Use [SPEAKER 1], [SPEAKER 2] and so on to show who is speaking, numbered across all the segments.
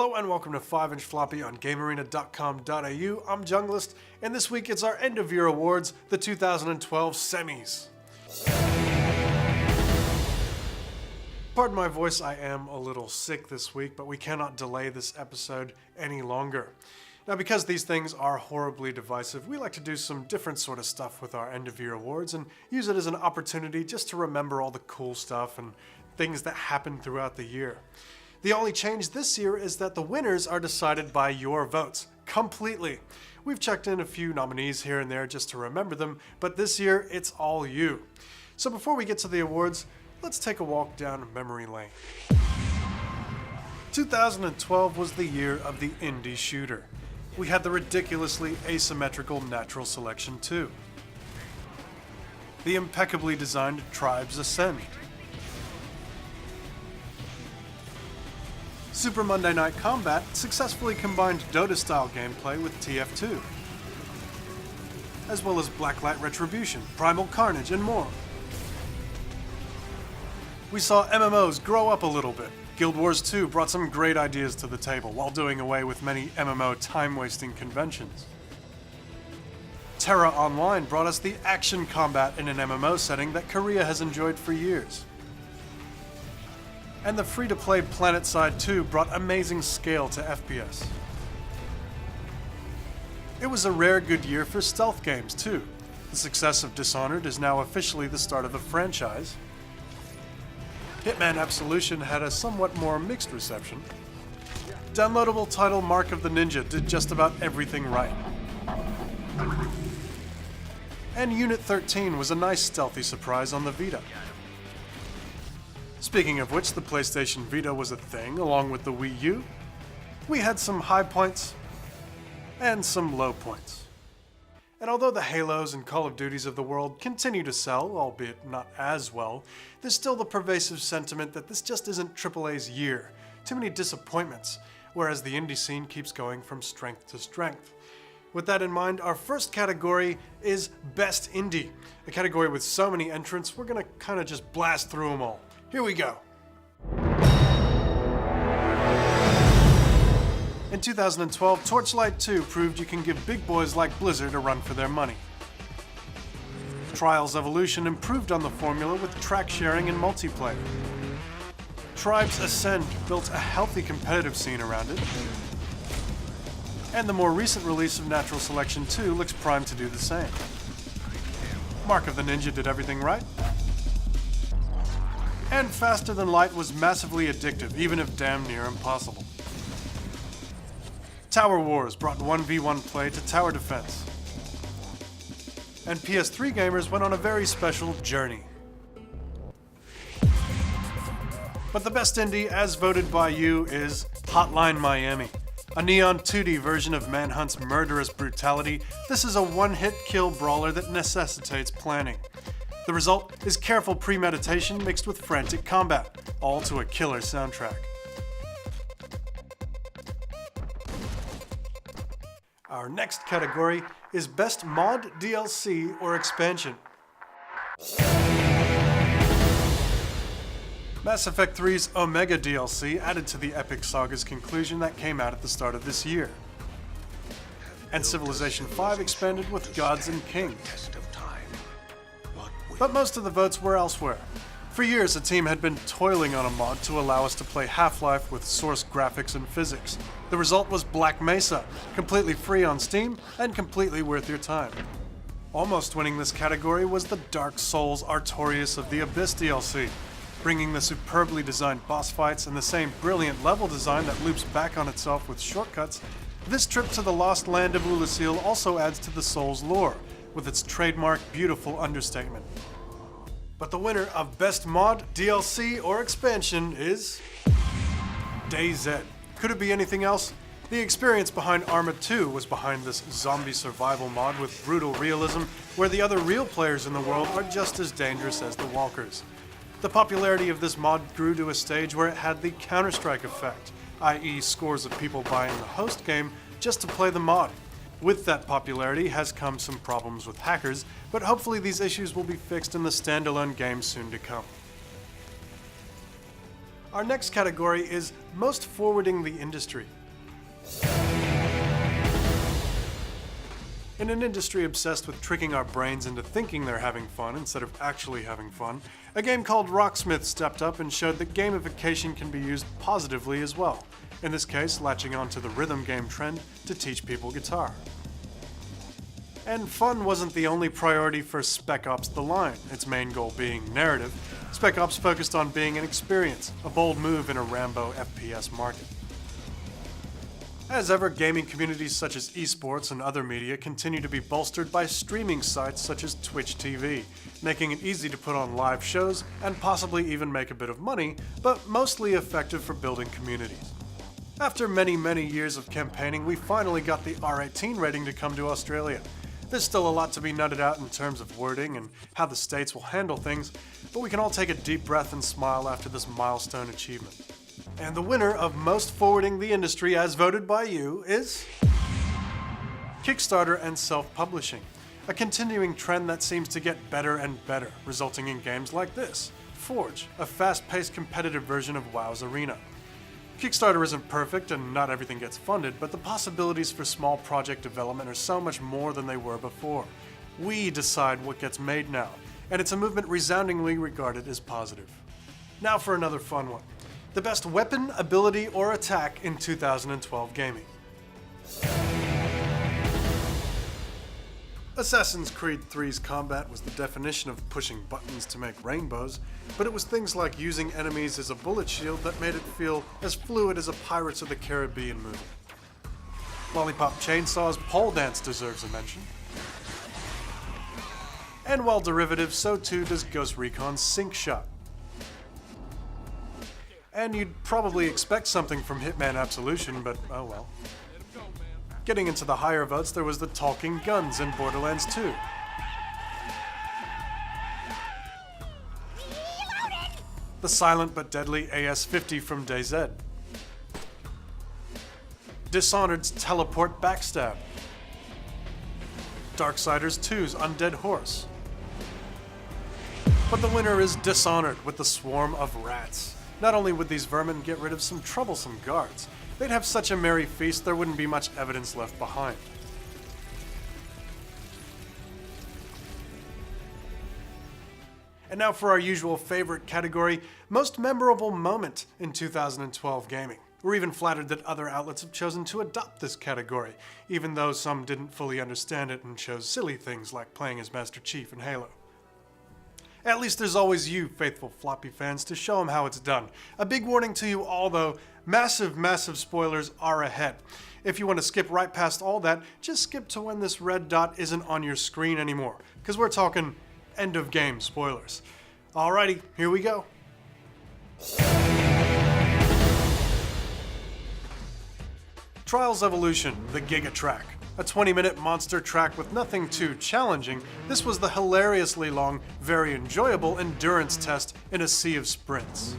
[SPEAKER 1] Hello and welcome to 5-Inch Floppy on GameArena.com.au. I'm Junglist, and this week it's our end of year awards, the 2012 semis. Pardon my voice, I am a little sick this week, but we cannot delay this episode any longer. Now, because these things are horribly divisive, we like to do some different sort of stuff with our end of year awards and use it as an opportunity just to remember all the cool stuff and things that happened throughout the year. The only change this year is that the winners are decided by your votes, completely. We've checked in a few nominees here and there just to remember them, but this year it's all you. So before we get to the awards, let's take a walk down memory lane. 2012 was the year of the indie shooter. We had the ridiculously asymmetrical Natural Selection 2. The impeccably designed Tribes Ascend. Super Monday Night Combat successfully combined Dota-style gameplay with TF2, as well as Blacklight Retribution, Primal Carnage, and more. We saw MMOs grow up a little bit. Guild Wars 2 brought some great ideas to the table while doing away with many MMO time-wasting conventions. Terra Online brought us the action combat in an MMO setting that Korea has enjoyed for years. And the free-to-play PlanetSide 2 brought amazing scale to FPS. It was a rare good year for stealth games too. The success of Dishonored is now officially the start of a franchise. Hitman Absolution had a somewhat more mixed reception. Downloadable title Mark of the Ninja did just about everything right. And Unit 13 was a nice stealthy surprise on the Vita. Speaking of which, the PlayStation Vita was a thing along with the Wii U. We had some high points and some low points. And although the Halos and Call of Duties of the world continue to sell, albeit not as well, there's still the pervasive sentiment that this just isn't AAA's year. Too many disappointments, whereas the indie scene keeps going from strength to strength. With that in mind, our first category is Best Indie, a category with so many entrants, we're gonna kinda just blast through them all. Here we go. In 2012, Torchlight 2 proved you can give big boys like Blizzard a run for their money. Trials Evolution improved on the formula with track sharing and multiplayer. Tribes Ascend built a healthy competitive scene around it. And the more recent release of Natural Selection 2 looks primed to do the same. Mark of the Ninja did everything right. And Faster Than Light was massively addictive, even if damn near impossible. Tower Wars brought 1v1 play to tower defense. And PS3 gamers went on a very special journey. But the best indie, as voted by you, is Hotline Miami. A neon 2D version of Manhunt's murderous brutality, this is a one-hit kill brawler that necessitates planning. The result is careful premeditation mixed with frantic combat, all to a killer soundtrack. Our next category is Best Mod, DLC, or Expansion. Mass Effect 3's Omega DLC added to the epic saga's conclusion that came out at the start of this year. And Civilization 5 expanded with Gods and Kings. But most of the votes were elsewhere. For years, a team had been toiling on a mod to allow us to play Half-Life with source graphics and physics. The result was Black Mesa, completely free on Steam and completely worth your time. Almost winning this category was the Dark Souls Artorias of the Abyss DLC, bringing the superbly designed boss fights and the same brilliant level design that loops back on itself with shortcuts. This trip to the lost land of Ulasil also adds to the Souls lore, with its trademark beautiful understatement. But the winner of Best Mod, DLC, or Expansion is DayZ. Could it be anything else? The experience behind Arma 2 was behind this zombie survival mod with brutal realism, where the other real players in the world are just as dangerous as the walkers. The popularity of this mod grew to a stage where it had the Counter-Strike effect, i.e. scores of people buying the host game just to play the mod. With that popularity has come some problems with hackers, but hopefully these issues will be fixed in the standalone game soon to come. Our next category is Most Forwarding the Industry. In an industry obsessed with tricking our brains into thinking they're having fun instead of actually having fun, a game called Rocksmith stepped up and showed that gamification can be used positively as well. In this case, latching onto the rhythm game trend to teach people guitar. And fun wasn't the only priority for Spec Ops: The Line, its main goal being narrative. Spec Ops focused on being an experience, a bold move in a Rambo FPS market. As ever, gaming communities such as esports and other media continue to be bolstered by streaming sites such as Twitch TV, making it easy to put on live shows and possibly even make a bit of money, but mostly effective for building communities. After many years of campaigning, we finally got the R18 rating to come to Australia. There's still a lot to be nutted out in terms of wording and how the states will handle things, but we can all take a deep breath and smile after this milestone achievement. And the winner of Most Forwarding the Industry, as voted by you, is Kickstarter and self-publishing, a continuing trend that seems to get better and better, resulting in games like this, Forge, a fast-paced competitive version of WoW's Arena. Kickstarter isn't perfect and not everything gets funded, but the possibilities for small project development are so much more than they were before. We decide what gets made now, and it's a movement resoundingly regarded as positive. Now for another fun one. The best weapon, ability, or attack in 2012 gaming. Assassin's Creed 3's combat was the definition of pushing buttons to make rainbows, but it was things like using enemies as a bullet shield that made it feel as fluid as a Pirates of the Caribbean movie. Lollipop Chainsaw's pole dance deserves a mention. And while derivative, so too does Ghost Recon's Sync Shot. And you'd probably expect something from Hitman Absolution, but oh well. Getting into the higher votes, there was the Talking Guns in Borderlands 2. The silent but deadly AS-50 from DayZ. Dishonored's Teleport Backstab. Darksiders 2's Undead Horse. But the winner is Dishonored with the Swarm of Rats. Not only would these vermin get rid of some troublesome guards, they'd have such a merry feast there wouldn't be much evidence left behind. And now for our usual favorite category, Most Memorable Moment in 2012 Gaming. We're even flattered that other outlets have chosen to adopt this category, even though some didn't fully understand it and chose silly things like playing as Master Chief in Halo. At least there's always you, faithful floppy fans, to show them how it's done. A big warning to you all though, massive spoilers are ahead. If you want to skip right past all that, just skip to when this red dot isn't on your screen anymore, because we're talking end of game spoilers. Alrighty, here we go. Trials Evolution, the Giga Track. A 20-minute monster track with nothing too challenging, this was the hilariously long, very enjoyable endurance test in a sea of sprints.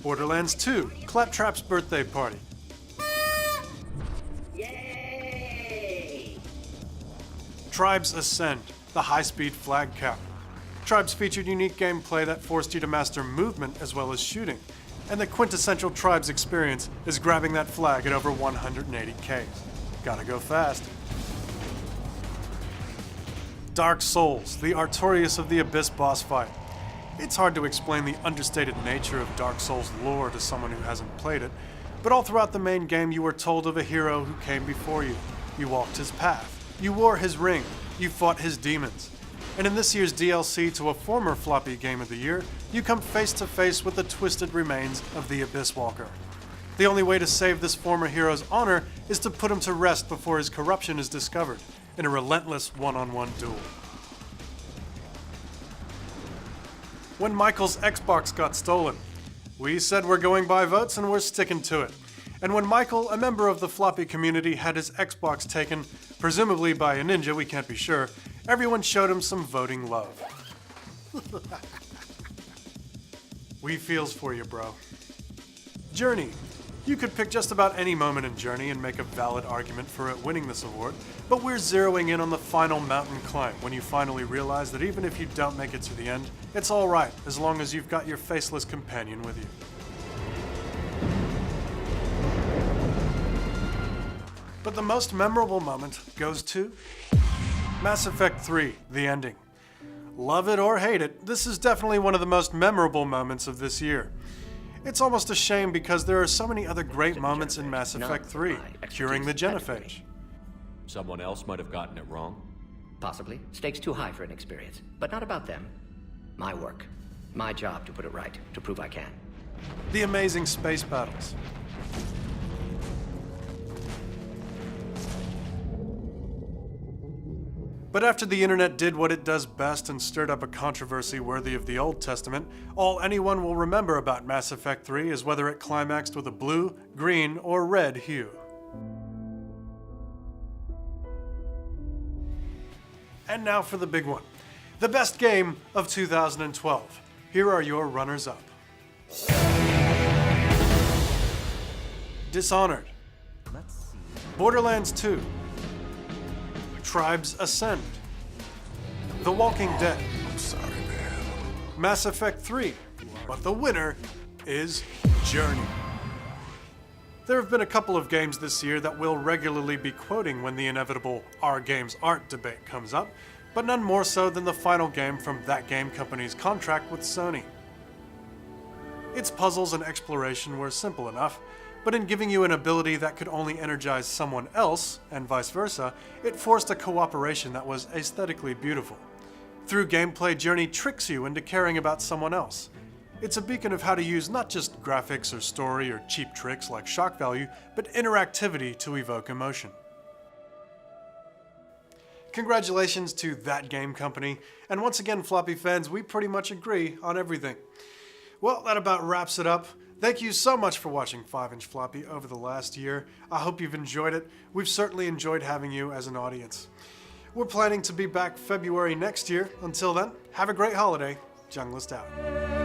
[SPEAKER 1] Borderlands 2, Claptrap's Birthday Party. Yay! Tribes Ascend, the high-speed flag count. Tribes featured unique gameplay that forced you to master movement as well as shooting, and the quintessential Tribes experience is grabbing that flag at over 180 Ks. Gotta go fast. Dark Souls, the Artorias of the Abyss boss fight. It's hard to explain the understated nature of Dark Souls lore to someone who hasn't played it, but all throughout the main game you were told of a hero who came before you. You walked his path. You wore his ring. You fought his demons. And in this year's DLC to a former floppy game of the year, you come face to face with the twisted remains of the Abyss Walker. The only way to save this former hero's honor is to put him to rest before his corruption is discovered, in a relentless one-on-one duel. When Michael's Xbox got stolen, we said we're going by votes and we're sticking to it. And when Michael, a member of the floppy community, had his Xbox taken, presumably by a ninja, we can't be sure, everyone showed him some voting love. We feels for you, bro. Journey. You could pick just about any moment in Journey and make a valid argument for it winning this award, but we're zeroing in on the final mountain climb when you finally realize that even if you don't make it to the end, It's alright, as long as you've got your faceless companion with you. But the most memorable moment goes to Mass Effect 3, the ending. Love it or hate it, this is definitely one of the most memorable moments of this year. It's almost a shame because there are so many other great moments in Mass Effect 3, curing the genophage.
[SPEAKER 2] Someone else might have gotten it wrong.
[SPEAKER 3] Possibly. Stakes too high for an experience. But not about them. My work. My job to put it right, to prove I can.
[SPEAKER 1] The amazing space battles. But after the internet did what it does best and stirred up a controversy worthy of the Old Testament, all anyone will remember about Mass Effect 3 is whether it climaxed with a blue, green, or red hue. And now for the big one. The best game of 2012. Here are your runners-up. Dishonored. Borderlands 2. Tribes Ascend. The Walking Dead.
[SPEAKER 4] I'm sorry, man.
[SPEAKER 1] Mass Effect 3. But the winner is Journey. There have been a couple of games this year that we'll regularly be quoting when the inevitable "our games aren't" debate comes up, but none more so than the final game from that game company's contract with Sony. Its puzzles and exploration were simple enough, but in giving you an ability that could only energize someone else, and vice versa, it forced a cooperation that was aesthetically beautiful. Through gameplay, Journey tricks you into caring about someone else. It's a beacon of how to use not just graphics or story or cheap tricks like shock value, but interactivity to evoke emotion. Congratulations to that game company, and once again, Floppy fans, we pretty much agree on everything. Well, that about wraps it up. Thank you so much for watching 5-Inch Floppy over the last year. I hope you've enjoyed it. We've certainly enjoyed having you as an audience. We're planning to be back February next year. Until then, have a great holiday. Junglist out.